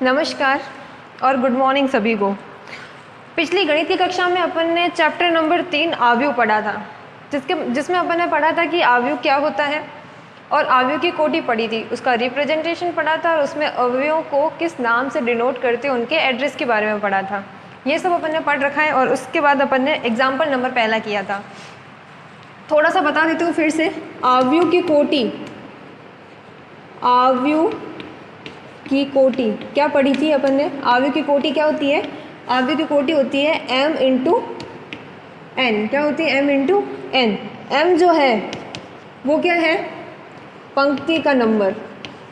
नमस्कार और good morning सभी को। पिछली गणित की कक्षा में अपन ने चैप्टर नंबर 3 आव्यूह पढ़ा था, जिसमें अपन ने पढ़ा था कि आव्यूह क्या होता है और आव्यूह की कोटि पढ़ी थी, उसका रिप्रेजेंटेशन पढ़ा था और उसमें अवयवों को किस नाम से डिनोट करते हैं उनके एड्रेस के बारे में पढ़ा था। ये सब अपन ने पढ़ रखा है और उसके बाद अपन ने एग्जाम्पल नंबर पहला किया था। थोड़ा सा बता देती हूँ फिर से। आव्यूह की कोटि, आव्यूह की कोटि क्या पढ़ी थी अपन ने? आव्यूह की कोटि क्या होती है? आव्यूह की कोटि होती है m इंटू एन। क्या होती है? m into N. m जो है वो क्या है? पंक्ति का नंबर,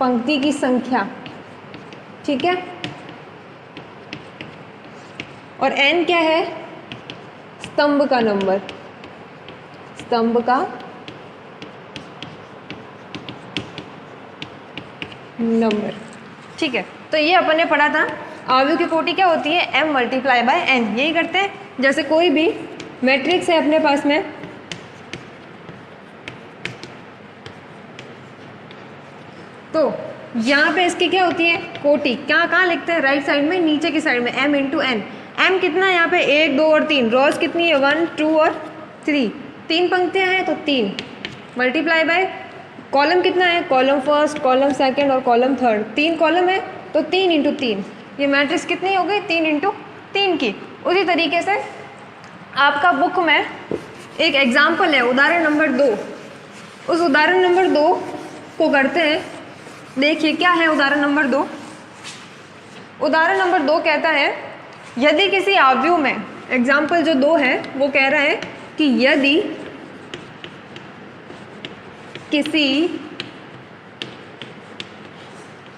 पंक्ति की संख्या, ठीक है। और n क्या है? स्तंभ का नंबर, स्तंभ का नंबर, ठीक है। तो ये अपन ने पढ़ा था। आव्यूह की कोटि क्या होती है? m multiply by n। यही करते हैं। जैसे कोई भी मैट्रिक्स है अपने पास में, तो यहाँ पे इसकी क्या होती है? कोटि। क्या कहाँ लिखते हैं? राइट साइड में, नीचे की साइड में m इंटू एन। m कितना है यहाँ पे? 1, 2 और 3। रोज कितनी है? 1, 2 और 3। 3 पंक्तियाँ हैं तो 3 मल्टीप्लाई बाय कॉलम कितना है? कॉलम फर्स्ट, कॉलम सेकंड और कॉलम थर्ड। 3 कॉलम है तो 3 इंटू 3। ये मैट्रिक्स कितनी हो गई? 3 इंटू 3 की। उसी तरीके से आपका बुक में एक एग्जाम्पल है, उदाहरण नंबर 2। उस उदाहरण नंबर 2 को करते हैं। देखिए क्या है उदाहरण नंबर 2। उदाहरण नंबर 2 कहता है यदि किसी आव्यूह में, एग्जाम्पल जो 2 है वो कह रहा है कि यदि किसी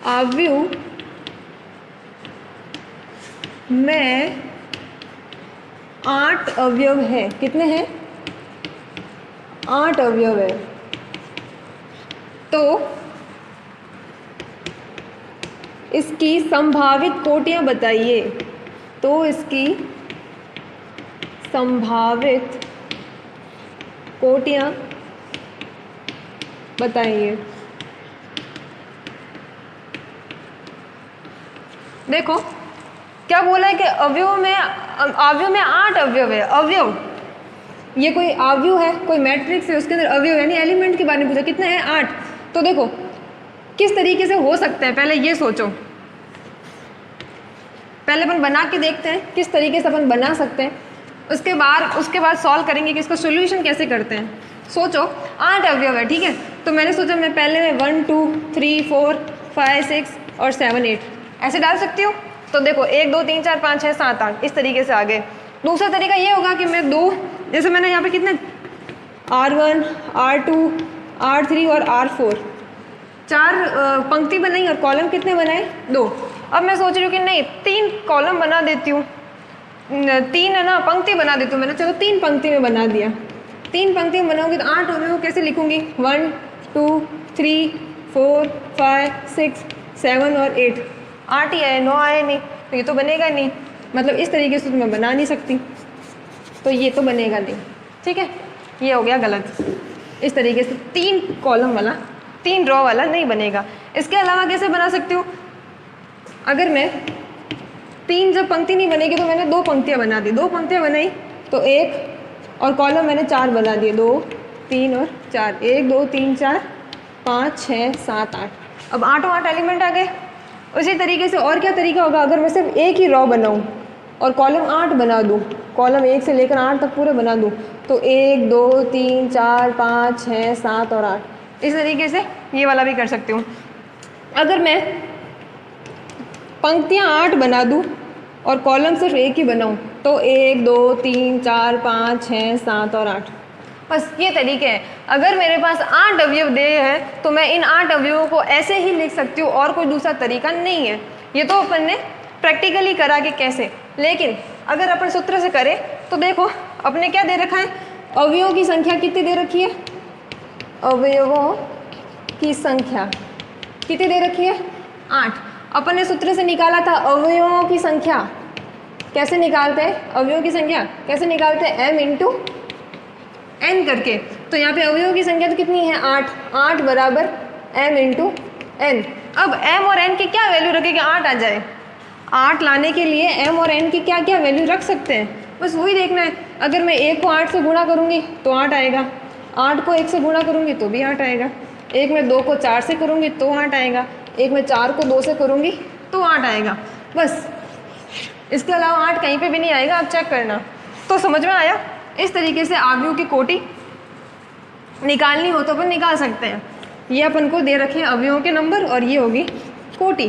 आव्यूह में 8 अवयव है। कितने हैं? 8 अवयव है। तो इसकी संभावित कोटियां बताइए। तो इसकी संभावित कोटियां बताइए। देखो क्या बोला है कि आव्यूह में 8 अवयव है। अवयव, ये कोई आव्यूह है, कोई मैट्रिक्स है, उसके अंदर अवयव यानी एलिमेंट के बारे में पूछा। कितने हैं? 8। तो देखो किस तरीके से हो सकता है, पहले ये सोचो। पहले अपन बना के देखते हैं किस तरीके से अपन बना सकते हैं, उसके बाद सॉल्व करेंगे कि इसका सोल्यूशन कैसे करते हैं। सोचो 8 अवयव है, ठीक है। तो मैंने सोचा मैं पहले में 1, 2, 3, 4, 5, 6 और 7, 8 ऐसे डाल सकती हूँ। तो देखो 1, 2, 3, 4, 5, 6, 7, 8 इस तरीके से आगे। दूसरा तरीका ये होगा कि मैं 2, जैसे मैंने यहाँ पे कितने R1, R2, R3 और R4 4 पंक्ति बनाई और कॉलम कितने बनाए? 2। अब मैं सोच रही हूँ कि नहीं 3 कॉलम बना देती हूँ, 3 है ना पंक्ति बना देती हूँ। मैंने चलो 3 पंक्ति में बना दिया। 3 पंक्ति में बनाऊंगी तो 8 अवयव कैसे लिखूंगी? 1, 2, 3, 4, 5, 6, 7 और 8। 8 ही आए, 9 आए नहीं, तो ये तो बनेगा नहीं। मतलब इस तरीके से तो मैं बना नहीं सकती, तो ये तो बनेगा नहीं, ठीक है। ये हो गया गलत। इस तरीके से 3 कॉलम वाला, 3 रो वाला नहीं बनेगा। इसके अलावा कैसे बना सकती हूँ? अगर मैं 3 जब पंक्ति नहीं बनेगी तो मैंने 2 पंक्तियाँ बना दी। 2 पंक्तियाँ बनाई तो 1 और कॉलम मैंने 4 बना दिए। 2, 3 और 4। 1, 2, 3, 4, 5, 6, 7, 8। अब 8 एलिमेंट आ गए। उसी तरीके से और क्या तरीका होगा? अगर मैं सिर्फ एक ही रो बनाऊँ और कॉलम 8 बना दूँ, कॉलम 1 से लेकर 8 तक पूरे बना दूँ, तो 1, 2, 3, 4, 5, 6, 7 और 8 इस तरीके से ये वाला भी कर सकती हूँ। अगर मैं पंक्तियाँ 8 बना दूँ और कॉलम सिर्फ एक ही बनाऊँ, तो 1, 2, 3, 4, 5, 6, 7 और 8। बस ये तरीके हैं। अगर मेरे पास 8 अवयव दे है तो मैं इन 8 अवयवों को ऐसे ही लिख सकती हूँ और कोई दूसरा तरीका नहीं है। ये तो अपन ने प्रैक्टिकली करा कि कैसे, लेकिन अगर अपन सूत्र से करें तो देखो अपने क्या दे रखा है? अवयवों की संख्या कितनी दे रखी है? अवयवों की संख्या कितनी दे रखी है? 8। अपन ने सूत्र से निकाला था अवयवों की संख्या। कैसे निकालते हैं अवयवों की संख्या? कैसे निकालते हैं? m इंटू एन करके। तो यहाँ पे अवयवों की संख्या तो कितनी है? 8। 8 बराबर m इंटू n। अब m और n की क्या वैल्यू रखेंगे, 8 आ जाए। 8 लाने के लिए m और n की क्या क्या वैल्यू रख सकते हैं, बस वही देखना है। अगर मैं 1 को 8 से गुणा करूँगी तो 8 आएगा, 8 को 1 से गुणा करूँगी तो भी 8 आएगा, एक में 2 को 4 से करूँगी तो 8 आएगा, एक में 4 को 2 से करूँगी तो 8 आएगा। बस इसके अलावा 8 कहीं पे भी नहीं आएगा, आप चेक करना। तो समझ में आया? इस तरीके से अवयव की कोटि निकालनी हो तो अपन निकाल सकते हैं। ये अपन को दे रखे हैं अवयवों के नंबर और ये होगी कोटि।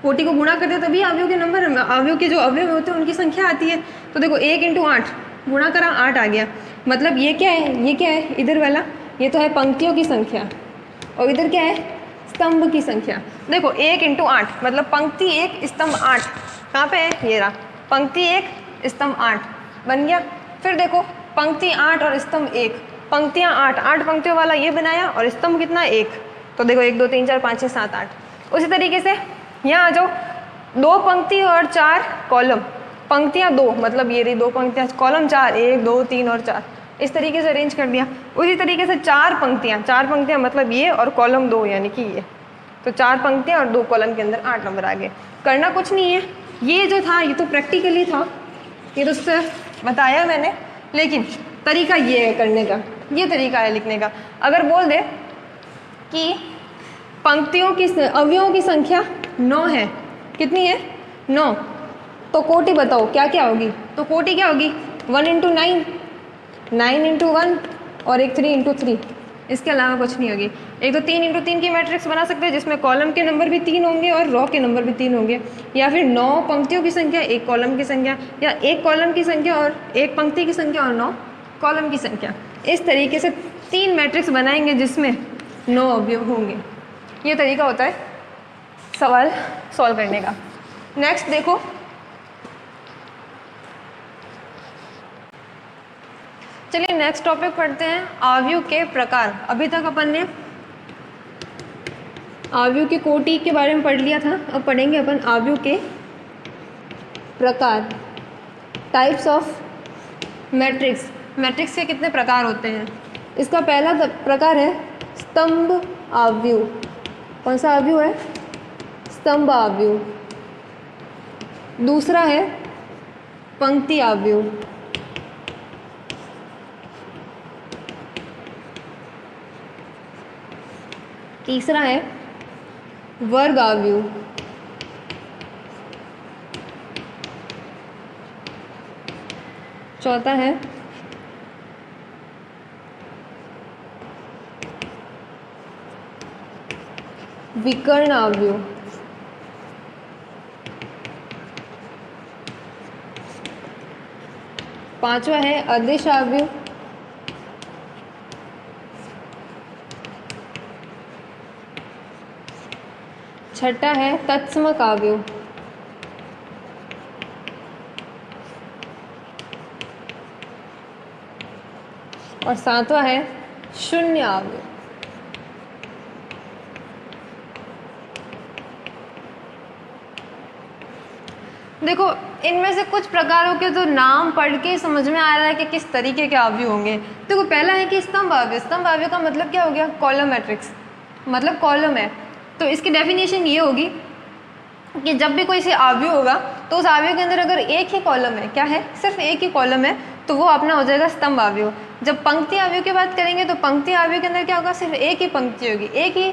कोटि को गुणा करते तभी अवयव के नंबर, अवयव के जो अवयव होते हैं उनकी संख्या आती है। तो देखो 1 × 8 गुणा करा 8 आ गया, मतलब ये क्या है, ये क्या है इधर वाला, ये तो है पंक्तियों की संख्या और इधर क्या है स्तंभ की संख्या। देखो 1 × 8 मतलब पंक्ति 1 स्तंभ 8, कहाँ पे है ये रहा, पंक्ति 1 स्तंभ 8 बन गया। फिर देखो पंक्ति 8 और स्तंभ 1, पंक्तियाँ 8 पंक्तियों वाला ये बनाया और स्तंभ कितना 1, तो देखो 1 2 3 4 5 6 7 8। उसी तरीके से यहाँ आ जाओ, 2 पंक्ति और 4 कॉलम, पंक्तियाँ 2 मतलब ये रही 2 पंक्तियाँ, कॉलम 4 1 2 3 और 4, इस तरीके से अरेंज कर दिया। उसी तरीके से 4 पंक्तियाँ मतलब ये और कॉलम 2 यानी कि ये, तो 4 पंक्तियाँ और 2 कॉलम के अंदर 8 नंबर आ गए। करना कुछ नहीं है, ये जो था ये तो प्रैक्टिकली था, ये तो उससे बताया मैंने, लेकिन तरीका ये है करने का, ये तरीका है लिखने का। अगर बोल दे कि पंक्तियों की अवयवों की संख्या 9 है, कितनी है 9, तो कोटि बताओ क्या क्या होगी, तो कोटि क्या होगी 1 × 9, 9 × 1 और एक 3 × 3, इसके अलावा कुछ नहीं होगी। एक तो 3 × 3 की मैट्रिक्स बना सकते हैं जिसमें कॉलम के नंबर भी 3 होंगे और रो के नंबर भी 3 होंगे, या फिर 9 पंक्तियों की संख्या 1 कॉलम की संख्या, या 1 कॉलम की संख्या और 1 पंक्ति की संख्या और 9 कॉलम की संख्या। इस तरीके से 3 मैट्रिक्स बनाएंगे जिसमें 9 अवयव होंगे। ये तरीका होता है सवाल सॉल्व करने का। नेक्स्ट देखो, चलिए नेक्स्ट टॉपिक पढ़ते हैं, अवयव के प्रकार। अभी तक अपन ने अवयव की कोटि के बारे में पढ़ लिया था, अब पढ़ेंगे अपन अवयव के प्रकार, टाइप्स ऑफ मैट्रिक्स। मैट्रिक्स के कितने प्रकार होते हैं। इसका पहला प्रकार है स्तंभ अवयव। कौन सा अवयव है, स्तंभ अवयव। दूसरा है पंक्ति अवयव। तीसरा है वर्ग अवयव। चौथा है विकर्ण अवयव। पांचवा है अदिश अवयव। छठा है तत्समक अवयव। और सातवां है शून्य अवयव। देखो इनमें से कुछ प्रकारों के तो नाम पढ़ के समझ में आ रहा है कि किस तरीके के अवयव होंगे। देखो पहला है कि स्तंभ अवयव। स्तंभ अवयव का मतलब क्या हो गया, कॉलम मैट्रिक्स, मतलब कॉलम है। तो इसकी डेफिनेशन ये होगी कि जब भी कोई से अवयव होगा तो उस अवयव के अंदर अगर एक ही कॉलम है, क्या है, सिर्फ एक ही कॉलम है, तो वो अपना हो जाएगा स्तंभ अवयव। जब पंक्ति अवयव की बात करेंगे तो पंक्ति अवयव के अंदर क्या होगा, सिर्फ एक ही पंक्ति होगी, एक ही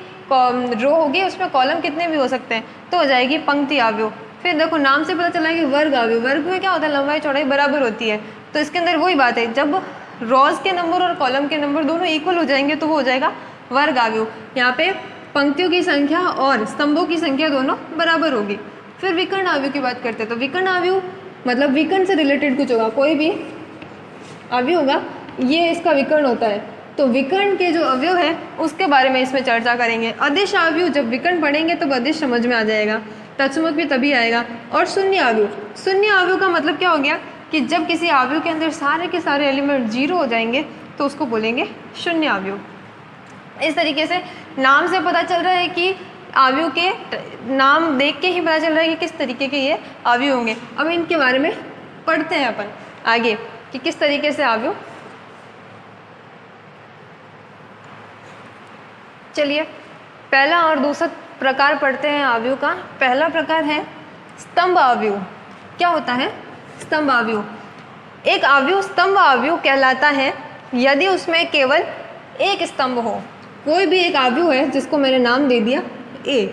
रो होगी, उसमें कॉलम कितने भी हो सकते हैं, तो हो जाएगी पंक्ति अवयव। फिर देखो नाम से पता चला है कि वर्ग अवयव। वर्ग में क्या होता है, लंबाई चौड़ाई बराबर होती है, तो इसके अंदर वही बात है, जब रोज के नंबर और कॉलम के नंबर दोनों इक्वल हो जाएंगे तो वो हो जाएगा वर्ग अवयव। यहाँ पे पंक्तियों की संख्या और स्तंभों की संख्या दोनों बराबर होगी। फिर विकर्ण अवयव की बात करते हैं, तो विकर्ण अवयव मतलब विकर्ण से रिलेटेड कुछ होगा, कोई भी अवयव होगा ये इसका विकर्ण होता है। तो विकर्ण के जो अवयव है उसके बारे में इसमें चर्चा करेंगे। अदिश अवयव, जब विकर्ण पढ़ेंगे तो अदिश समझ में आ जाएगा, तत्समक भी तभी आएगा। और शून्य अवयव, शून्य अवयव का मतलब क्या हो गया कि जब किसी अवयव के अंदर सारे के सारे एलिमेंट जीरो हो जाएंगे तो उसको बोलेंगे शून्य अवयव। इस तरीके से नाम से पता चल रहा है कि अवयव के नाम देख के ही पता चल रहा है कि किस तरीके के ये अवयव होंगे। अब इनके बारे में पढ़ते हैं अपन आगे कि किस तरीके से अवयव। चलिए पहला और दूसरा प्रकार पढ़ते हैं अवयव का। पहला प्रकार है स्तंभ अवयव। क्या होता है स्तंभ अवयव? एक अवयव स्तंभ अवयव कहलाता है यदि उसमें केवल एक स्तंभ हो। कोई भी एक अवयव है जिसको मैंने नाम दे दिया ए,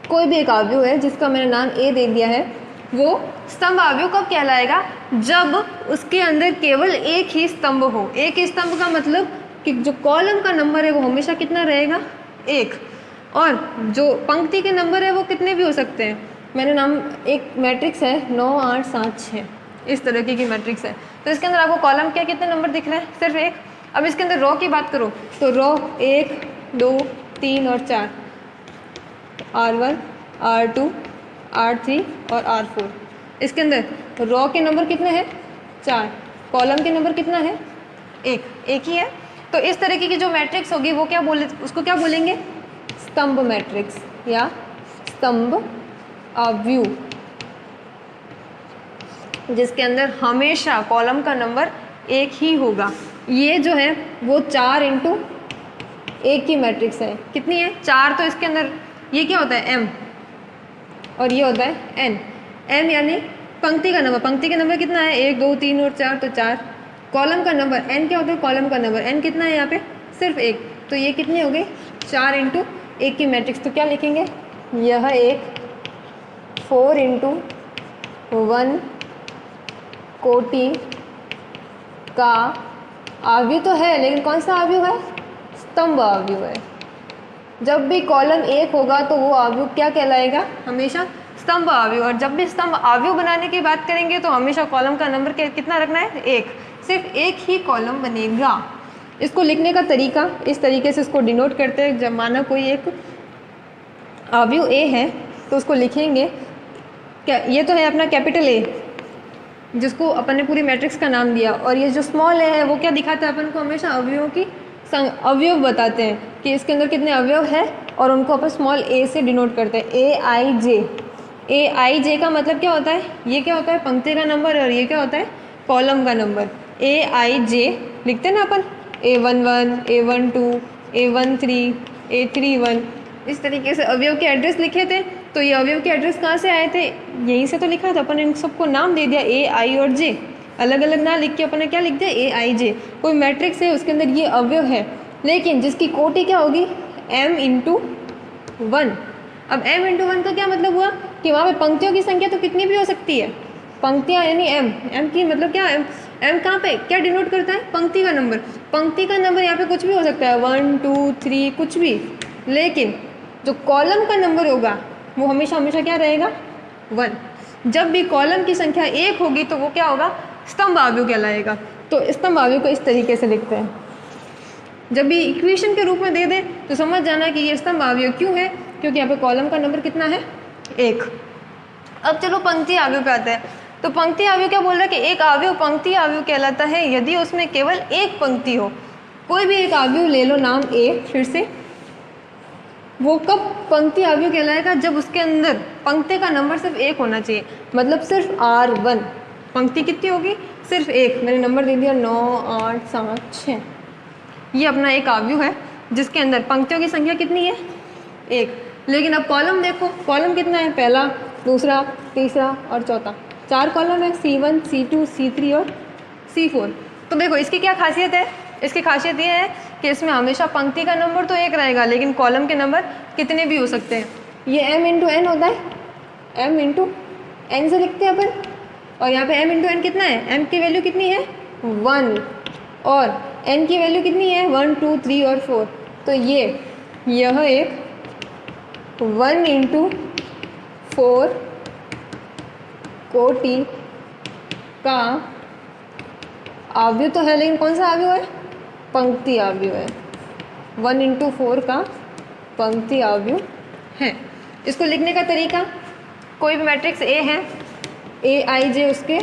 कोई भी एक अवयव है जिसका मैंने नाम ए दे दिया है, वो स्तंभ अवयव कब कहलाएगा? जब उसके अंदर केवल एक ही स्तंभ हो। एक ही स्तंभ का मतलब कि जो कॉलम का नंबर है वो हमेशा कितना रहेगा? एक। और जो पंक्ति के नंबर है वो कितने भी हो सकते हैं। मैंने नाम, एक मैट्रिक्स है 9 8 7 6, इस तरीके की मैट्रिक्स है। तो इसके अंदर आपको कॉलम क्या कितने नंबर दिख रहे हैं? सिर्फ एक। अब इसके अंदर रो की बात करो तो रो 1 2 3 और 4, R1 R2 R3 और R4। इसके अंदर रो के नंबर कितने हैं? 4। कॉलम के नंबर कितना है? एक ही है। तो इस तरीके की जो मैट्रिक्स होगी वो क्या उसको क्या बोलेंगे? स्तंभ मैट्रिक्स या स्तंभ अवयव, जिसके अंदर हमेशा कॉलम का नंबर एक ही होगा। ये जो है वो 4 × 1 की मैट्रिक्स है। कितनी है? 4। तो इसके अंदर ये क्या होता है? m, और ये होता है n। m यानी पंक्ति का नंबर। पंक्ति का नंबर कितना है? 1 2 3 और 4, तो 4। कॉलम का नंबर n क्या होता है? कॉलम का नंबर n कितना है यहाँ पे? सिर्फ 1। तो ये कितनी हो गई? 4 × 1 की मैट्रिक्स। तो क्या लिखेंगे? यह एक 4 × 1 कोटि का अवयव तो है, लेकिन कौन सा अवयव है? स्तंभ अवयव है। जब भी कॉलम 1 होगा तो वो अवयव क्या कहलाएगा? हमेशा स्तंभ अवयव। और जब भी स्तंभ अवयव बनाने की बात करेंगे तो हमेशा कॉलम का नंबर कितना रखना है? 1। सिर्फ एक ही कॉलम बनेगा। इसको लिखने का तरीका इस तरीके से इसको डिनोट करते हैं। जब माना कोई एक अवयव ए है तो उसको लिखेंगे क्या? ये तो है अपना कैपिटल ए, जिसको अपन ने पूरी मैट्रिक्स का नाम दिया। और ये जो स्मॉल ए है वो क्या दिखाता है? अपन को हमेशा अवयवों की अवयव बताते हैं कि इसके अंदर कितने अवयव है, और उनको अपन स्मॉल ए से डिनोट करते हैं। ए आई जे का मतलब क्या होता है? ये क्या होता है? पंक्ति का नंबर। और ये क्या होता है? कॉलम का नंबर। AIJ लिखते हैं ना अपन, A11 A12 A13 A31। इस तरीके से अवयव के एड्रेस लिखे थे। तो ये अवयव के एड्रेस कहाँ से आए थे? यहीं से तो लिखा था। अपन इन सबको नाम दे दिया A I और J, अलग अलग ना लिख के अपन ने क्या लिख दिया? AIJ। कोई मैट्रिक्स है उसके अंदर ये अवयव है, लेकिन जिसकी कोटि क्या होगी? m × 1। अब m × 1 का क्या मतलब हुआ कि वहाँ पे पंक्तियों की संख्या तो कितनी भी हो सकती है। पंक्तियाँ यानी m की मतलब क्या? m कहाँ पे क्या डिनोट करता है? पंक्ति का नंबर। पंक्ति का नंबर यहाँ पे कुछ भी हो सकता है, 1 2 3 कुछ भी। लेकिन जो कॉलम का नंबर होगा वो हमेशा क्या रहेगा? 1। जब भी कॉलम की संख्या 1 होगी तो वो क्या होगा? स्तंभ अवयव कहलाएगा। तो स्तंभ अवयव को इस तरीके से लिखते हैं। जब भी इक्वेशन के रूप में दे दें तो समझ जाना कि ये स्तंभ अवयव क्यों है, क्योंकि यहाँ पे कॉलम का नंबर कितना है? 1। अब चलो पंक्ति अवयव पे आते हैं। तो पंक्ति अवयव क्या बोल रहा है कि एक अवयव पंक्ति अवयव कहलाता है यदि उसमें केवल एक पंक्ति हो। कोई भी एक अवयव ले लो नाम A, फिर से वो कब पंक्ति अवयव कहलाएगा? जब उसके अंदर पंक्ति का नंबर सिर्फ 1 होना चाहिए। मतलब सिर्फ R1। पंक्ति कितनी होगी? सिर्फ 1। मैंने नंबर दे दिया 9 8 7 6। ये अपना एक अवयव है जिसके अंदर पंक्तियों की संख्या कितनी है? 1। लेकिन अब कॉलम देखो, कॉलम कितना है? पहला, दूसरा, तीसरा और चौथा। 4 कॉलम है, C1 C2 C3 और C4। तो देखो इसकी क्या खासियत है? इसकी खासियत ये है कि इसमें हमेशा पंक्ति का नंबर तो 1 रहेगा, लेकिन कॉलम के नंबर कितने भी हो सकते हैं। ये m × n होता है, m × n से लिखते हैं अपन। और यहाँ पे m × n कितना है? m की वैल्यू कितनी है? 1। और n की वैल्यू कितनी है? 1 2 3 और 4। तो यह एक 1 × 4 कोटि का अवयव तो है, लेकिन कौन सा अवयव है? पंक्ति अवयव है। 1 × 4 का पंक्ति अवयव है। इसको लिखने का तरीका, कोई भी मैट्रिक्स A है, AIJ उसके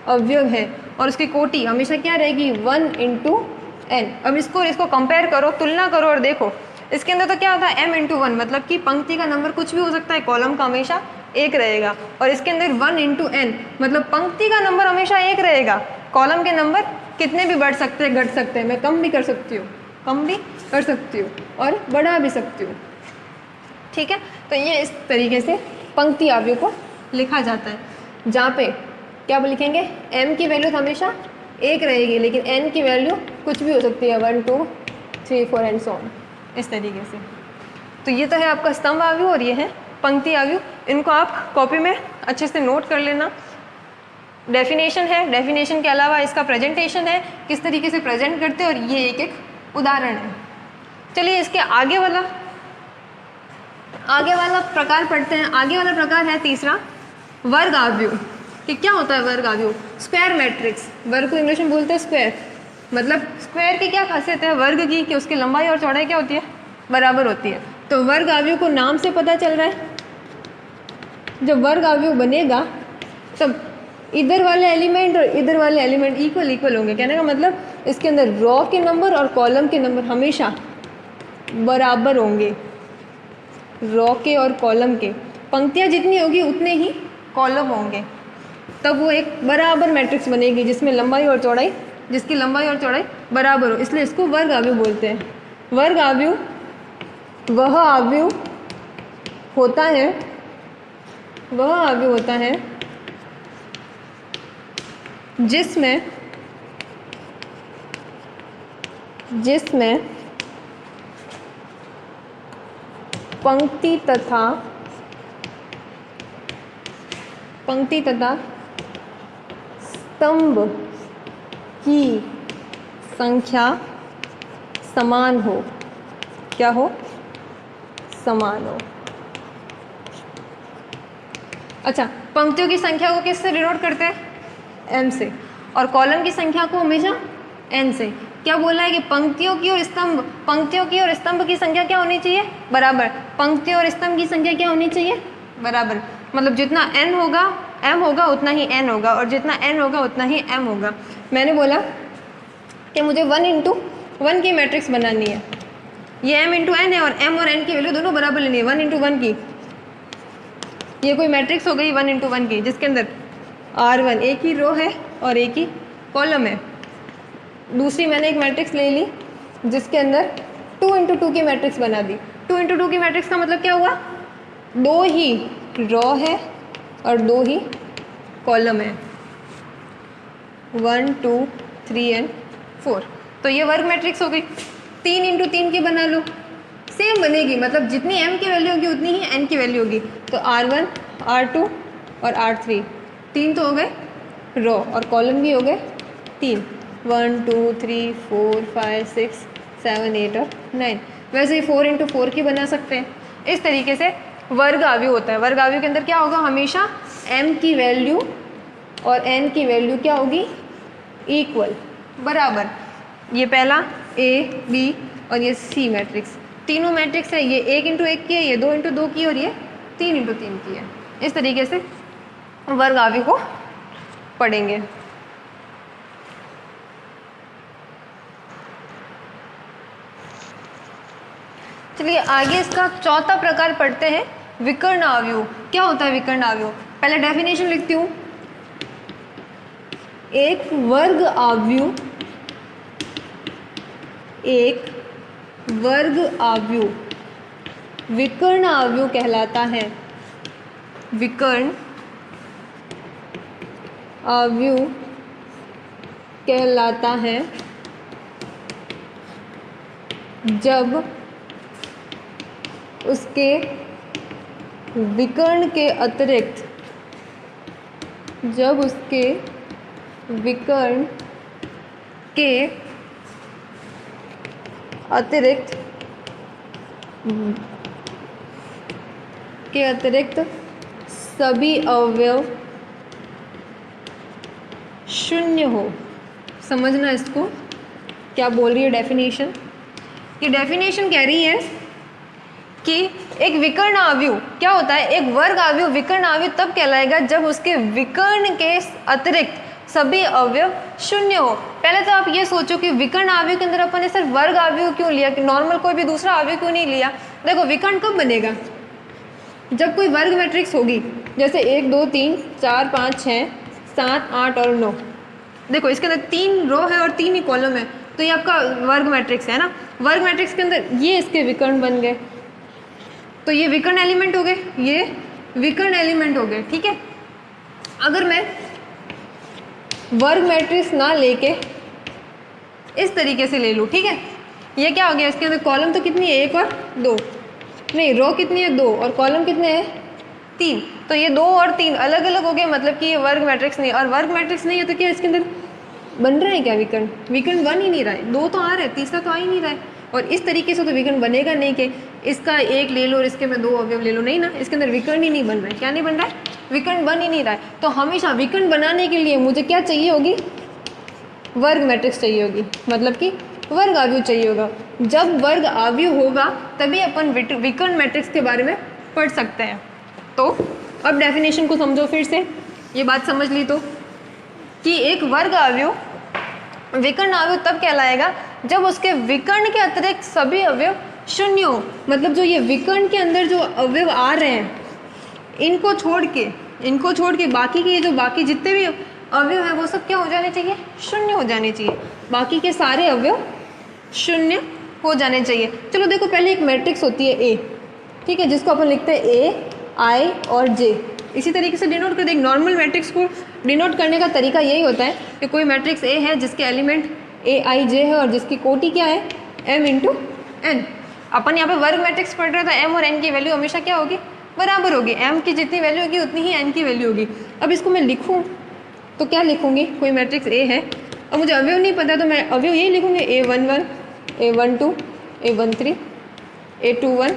अवयव है और उसकी कोटि हमेशा क्या रहेगी? 1 × n। अब इसको कंपेयर करो, तुलना करो और देखो इसके अंदर तो क्या होता है? m × 1, मतलब कि पंक्ति का नंबर कुछ भी हो सकता है, कॉलम का हमेशा 1 रहेगा। और इसके अंदर 1 × n, मतलब पंक्ति का नंबर हमेशा 1 रहेगा, कॉलम के नंबर कितने भी बढ़ सकते हैं, घट सकते हैं। मैं कम भी कर सकती हूँ और बढ़ा भी सकती हूँ। ठीक है। तो ये इस तरीके से पंक्ति अवयव को लिखा जाता है, जहाँ पे क्या लिखेंगे, m की वैल्यू हमेशा 1 रहेगी, लेकिन n की वैल्यू कुछ भी हो सकती है, 1 2 3 4 एंड सो ऑन, इस तरीके से। तो ये तो है आपका स्तंभ अवयव और ये है पंक्ति अवयव। इनको आप कॉपी में अच्छे से नोट कर लेना। डेफिनेशन है, डेफिनेशन के अलावा इसका प्रेजेंटेशन है, किस तरीके से प्रेजेंट करते हैं, और ये एक एक उदाहरण है। चलिए इसके आगे वाला प्रकार पढ़ते हैं। आगे वाला प्रकार है तीसरा, वर्ग अवयव। कि क्या होता है वर्ग अवयव? Square matrix. वर्ग को इंग्लिश में बोलते हैं स्क्वायर। मतलब स्क्वायर की क्या खासियत है वर्ग की, कि उसकी लंबाई और चौड़ाई क्या होती है, बराबर होती है। तो वर्ग अवयव को नाम से पता चल रहा है, जब वर्ग अवयव बनेगा तब इधर वाले एलिमेंट और इधर वाले एलिमेंट इक्वल इक्वल होंगे। कहने का मतलब इसके अंदर रो के नंबर और कॉलम के नंबर हमेशा बराबर होंगे। रो के और कॉलम के, पंक्तियाँ जितनी होगी उतने ही कॉलम होंगे, तब वो एक बराबर मैट्रिक्स बनेगी जिसकी लंबाई और चौड़ाई बराबर हो। इसलिए इसको वर्ग अवयव बोलते हैं। वर्ग अवयव वह अवयव होता है जिसमें पंक्ति तथा स्तंभ की संख्या समान हो। क्या हो? समान हो। अच्छा, पंक्तियों की संख्या को किससे डिनोट करते हैं? m से। और कॉलम की संख्या को हमेशा n से। क्या बोला है कि पंक्तियों की और स्तंभ की संख्या क्या होनी चाहिए? बराबर। पंक्तियों और स्तंभ की संख्या क्या होनी चाहिए? बराबर। मतलब जितना m होगा उतना ही n होगा, और जितना n होगा उतना ही m होगा। मैंने बोला कि मुझे 1 इंटू 1 की मैट्रिक्स बनानी है। ये m इंटू n है और m और n की वैल्यू दोनों बराबर लेनी है, 1 इंटू 1 की। ये कोई मैट्रिक्स हो गई 1 इंटू 1 की, जिसके अंदर R1 एक ही रो है और एक ही कॉलम है। दूसरी मैंने एक मैट्रिक्स ले ली जिसके अंदर 2 इंटू 2 की मैट्रिक्स बना दी। 2 इंटू 2 की मैट्रिक्स का मतलब क्या हुआ? 2 ही रो है और 2 ही कॉलम है, 1 2 3 एंड 4। तो ये वर्ग मैट्रिक्स हो गई। 3 इंटू 3 की बना लो, सेम बनेगी। मतलब जितनी m की वैल्यू होगी उतनी ही n की वैल्यू होगी। तो R1 R2 और R3, 3 तो हो गए रो और कॉलम भी हो गए 3, 1 2 3 4 5 6 7 8 और 9। वैसे ही 4 इंटू 4 की बना सकते हैं। इस तरीके से वर्ग अवयव होता है। वर्ग अवयव के अंदर क्या होगा? हमेशा m की वैल्यू और n की वैल्यू क्या होगी? इक्वल, बराबर। ये पहला A B और ये C मैट्रिक्स, तीनों मैट्रिक्स है। ये 1 इंटू 1 की है, ये 2 इंटू 2 की, और ये 3 इंटू 3 की है। इस तरीके से वर्ग अवयव को पढ़ेंगे। चलिए आगे इसका चौथा प्रकार पढ़ते हैं, विकर्ण अवयव। क्या होता है विकर्ण अवयव? पहले डेफिनेशन लिखती हूँ। एक वर्ग अवयव विकर्ण अवयव कहलाता है। विकर्ण अवयव कहलाता है जब उसके विकर्ण के अतिरिक्त सभी अवयव शून्य हो। समझना इसको क्या बोल रही है डेफिनेशन। कि डेफिनेशन कह रही है कि एक विकर्ण अवयव क्या होता है? एक वर्ग अवयव विकर्ण अवयव तब कहलाएगा जब उसके विकर्ण के अतिरिक्त सभी अवयव शून्य हो। पहले तो आप ये सोचो कि विकर्ण अवयव के अंदर अपन ने सिर्फ वर्ग अवयव क्यों लिया, कि नॉर्मल कोई भी दूसरा अवयव क्यों नहीं लिया? देखो विकर्ण कब बनेगा? जब कोई वर्ग मैट्रिक्स होगी, जैसे 1 2 3 4 5 6 7 8 और 9। देखो इसके अंदर 3 रो है और 3 ही कॉलम है, तो ये आपका वर्ग मैट्रिक्स है ना। वर्ग मैट्रिक्स के अंदर ये इसके विकर्ण बन गए। तो ये विकर्ण एलिमेंट हो गए, ये विकर्ण एलिमेंट हो गए, ठीक है। अगर मैं वर्ग मैट्रिक्स ना लेके इस तरीके से ले लूँ, ठीक है, ये क्या हो गया, इसके अंदर कॉलम तो कितनी है, 1 और 2, नहीं रो कितनी है 2 और कॉलम कितने हैं 3, तो ये 2 और 3 अलग अलग हो गए, मतलब कि ये वर्ग मैट्रिक्स नहीं, और वर्ग मैट्रिक्स नहीं है तो क्या इसके अंदर बन रहा है क्या विकर्ण, विकर्ण बन ही नहीं रहा है, 2 तो आ रहा है, तीसरा तो आ ही नहीं रहा है, और इस तरीके से तो विकर्ण बनेगा नहीं कि इसका 1 ले लो और इसके में 2 अवयव ले लो, नहीं ना, इसके अंदर विकर्ण ही नहीं बन रहा है, क्या नहीं बन रहा है, विकर्ण बन ही नहीं रहा है। तो हमेशा विकर्ण बनाने के लिए मुझे क्या चाहिए होगी, वर्ग मैट्रिक्स चाहिए होगी, मतलब कि वर्ग आव्यूह चाहिए होगा। जब वर्ग आव्यूह होगा तभी अपन विकर्ण मैट्रिक्स के बारे में पढ़ सकते हैं। तो अब डेफिनेशन को समझो फिर से, ये बात समझ ली तो कि एक वर्ग आव्यूह विकर्ण आव्यूह तब कहलाएगा जब उसके विकर्ण के अतिरिक्त सभी अवयव शून्य हो, मतलब जो ये विकर्ण के अंदर जो अवयव आ रहे हैं इनको छोड़ के बाकी के जो बाकी जितने भी अवयव हैं वो सब क्या हो जाने चाहिए, शून्य हो जाने चाहिए, बाकी के सारे अवयव शून्य हो जाने चाहिए। चलो देखो, पहले एक मैट्रिक्स होती है ए, ठीक है, जिसको अपन लिखते हैं ए, आई और जे, इसी तरीके से डिनोट कर दे। नॉर्मल मैट्रिक्स को डिनोट करने का तरीका यही होता है कि कोई मैट्रिक्स ए है जिसके एलिमेंट ए आई जे है और जिसकी कोटि क्या है m इंटू एन। अपन यहाँ पे वर्ग मैट्रिक्स पढ़ रहे हैं तो m और n की वैल्यू हमेशा क्या होगी, बराबर होगी, m की जितनी वैल्यू होगी उतनी ही n की वैल्यू होगी। अब इसको मैं लिखूँ तो क्या लिखूँगी, कोई मैट्रिक्स ए है और मुझे अवयव नहीं पता तो मैं अवयव यही लिखूँगी A11, A12, A13, A21,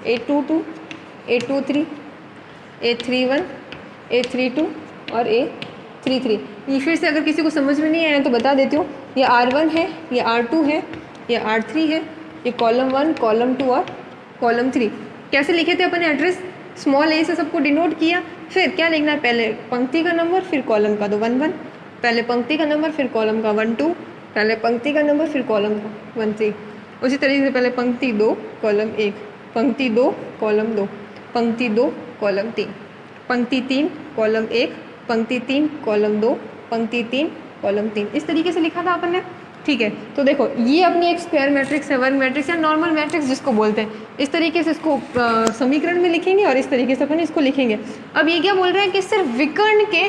A22, A23, A31, A32 और A33। ये फिर से अगर किसी को समझ में नहीं आया तो बता देती हूँ, ये R1 है, ये R2 है, ये R3 है, ये कॉलम 1, कॉलम 2 और कॉलम 3। कैसे लिखे थे अपन एड्रेस, स्मॉल a से सबको डिनोट किया, फिर क्या लिखना है, पहले पंक्ति का नंबर फिर कॉलम का, तो 1 1, पहले पंक्ति का नंबर फिर कॉलम का 1 2, पहले पंक्ति का नंबर फिर कॉलम का 1 3। उसी तरीके से पहले पंक्ति 2 कॉलम 1, पंक्ति 2 कॉलम 2, पंक्ति 2 कॉलम 3, पंक्ति 3 कॉलम 1, पंक्ति 3 कॉलम 2, पंक्ति 3 कॉलम 3। इस तरीके से लिखा था अपन ने, ठीक है। तो देखो ये अपनी एक स्क्वायर मैट्रिक्स है, वर्ग मैट्रिक्स या नॉर्मल मैट्रिक्स जिसको बोलते हैं। इस तरीके से इसको समीकरण में लिखेंगे और इस तरीके से अपन इसको लिखेंगे। अब ये क्या बोल रहे हैं कि सिर्फ विकर्ण के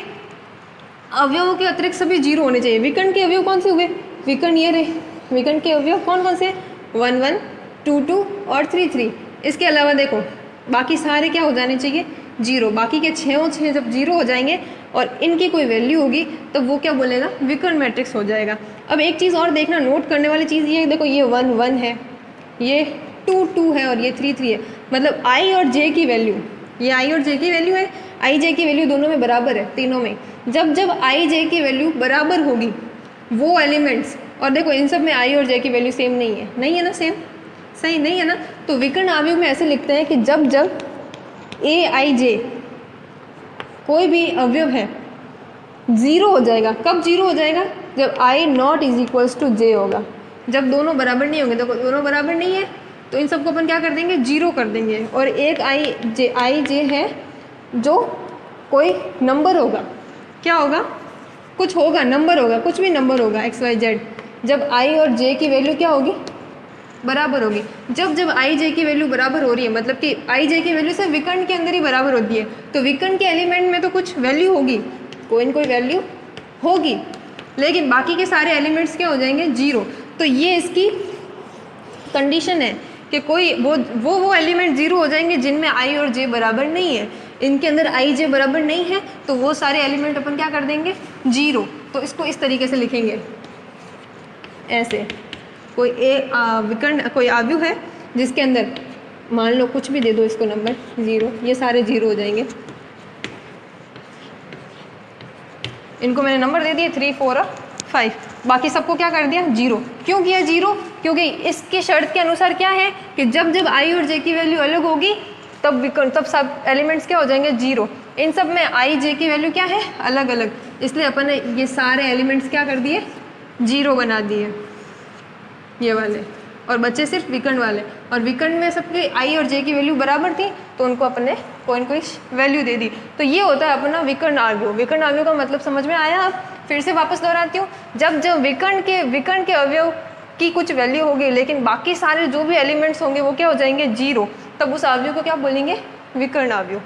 अवयवों के अतिरिक्त सभी जीरो होने चाहिए। विकर्ण के अवयव कौन से हुए, विकर्ण ये रहे, विकर्ण के अवयव कौन कौन से, 1 1, 2 2 और 3 3। इसके अलावा देखो बाकी सारे क्या हो जाने चाहिए, जीरो। बाकी के 6 जब जीरो हो जाएंगे और इनकी कोई वैल्यू होगी तब वो क्या बोलेगा, विकर्ण मैट्रिक्स हो जाएगा। अब एक चीज़ और देखना, नोट करने वाली चीज़ ये देखो, ये 1 1 है, ये 2 2 है और ये 3 3 है। मतलब आई और जे की वैल्यू, ये आई और जे की वैल्यू है, आई जे की वैल्यू दोनों में बराबर है, तीनों में। जब जब आई जे की वैल्यू बराबर होगी वो एलिमेंट्स, और देखो इन सब में आई और जे की वैल्यू सेम नहीं है ना, सेम सही नहीं है ना, तो विकर्ण आव्यूह में ऐसे लिखते हैं कि जब जब ए आई जे कोई भी अवयव है जीरो हो जाएगा। कब जीरो हो जाएगा, जब आई नॉट इज इक्वल्स टू जे होगा। जब दोनों बराबर नहीं होंगे, देखो दोनों बराबर नहीं है तो इन सबको अपन क्या कर देंगे, जीरो कर देंगे। और एक आई जे है जो कोई नंबर होगा, क्या होगा, कुछ होगा, नंबर होगा, कुछ भी नंबर होगा एक्स वाई जेड। जब आई और जे की वैल्यू क्या होगी, बराबर होगी। जब जब आई जे की वैल्यू बराबर हो रही है, मतलब कि आई जे की वैल्यू से विकर्ण के अंदर ही बराबर होती है, तो विकर्ण के एलिमेंट में तो कुछ वैल्यू होगी, कोई न कोई वैल्यू होगी, लेकिन बाकी के सारे एलिमेंट्स क्या हो जाएंगे, जीरो। तो ये इसकी कंडीशन है कि कोई वो एलिमेंट जीरो हो जाएंगे जिनमें आई और जे बराबर नहीं है। इनके अंदर आई जे बराबर नहीं है तो वो सारे एलिमेंट अपन क्या कर देंगे, जीरो। तो इसको इस तरीके से लिखेंगे, ऐसे कोई विकर्ण कोई आव्यूह है जिसके अंदर मान लो कुछ भी दे दो इसको नंबर जीरो, ये सारे जीरो हो जाएंगे। इनको मैंने नंबर दे दिए 3 4 और 5, बाकी सबको क्या कर दिया, जीरो। क्यों किया जीरो, क्योंकि इसकी शर्त के अनुसार क्या है कि जब जब आई और जे की वैल्यू अलग होगी तब सब एलिमेंट्स क्या हो जाएंगे, जीरो। इन सब में आई जे की वैल्यू क्या है, अलग अलग, इसलिए अपन ने ये सारे एलिमेंट्स क्या कर दिए, जीरो बना दिए, ये वाले, और बच्चे सिर्फ विकर्ण वाले। और विकर्ण में सबके आई और जे की वैल्यू बराबर थी तो उनको अपन ने कोई न कोई वैल्यू दे दी। तो ये होता है अपना विकर्ण आव्यूह। विकर्ण आव्यूह का मतलब समझ में आया। अब फिर से वापस दोहराती हूँ, जब जब विकर्ण के अवयव की कुछ वैल्यू होगी, लेकिन बाकी सारे जो भी एलिमेंट्स होंगे वो क्या हो जाएंगे, 0, तब उस अवयव को क्या बोलेंगे, विकर्ण अवयव।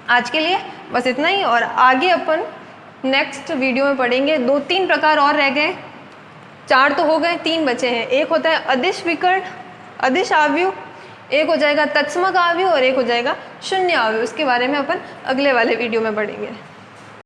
आज के लिए बस इतना ही, और आगे अपन नेक्स्ट वीडियो में पढ़ेंगे 2-3 प्रकार और रह गए, 4 तो हो गए, 3 बचे हैं। एक होता है अदिश विकर्ण, अदिश अवयव, एक हो जाएगा तत्समक अवयव और एक हो जाएगा शून्य अवयव। इसके बारे में अपन अगले वाले वीडियो में पढ़ेंगे।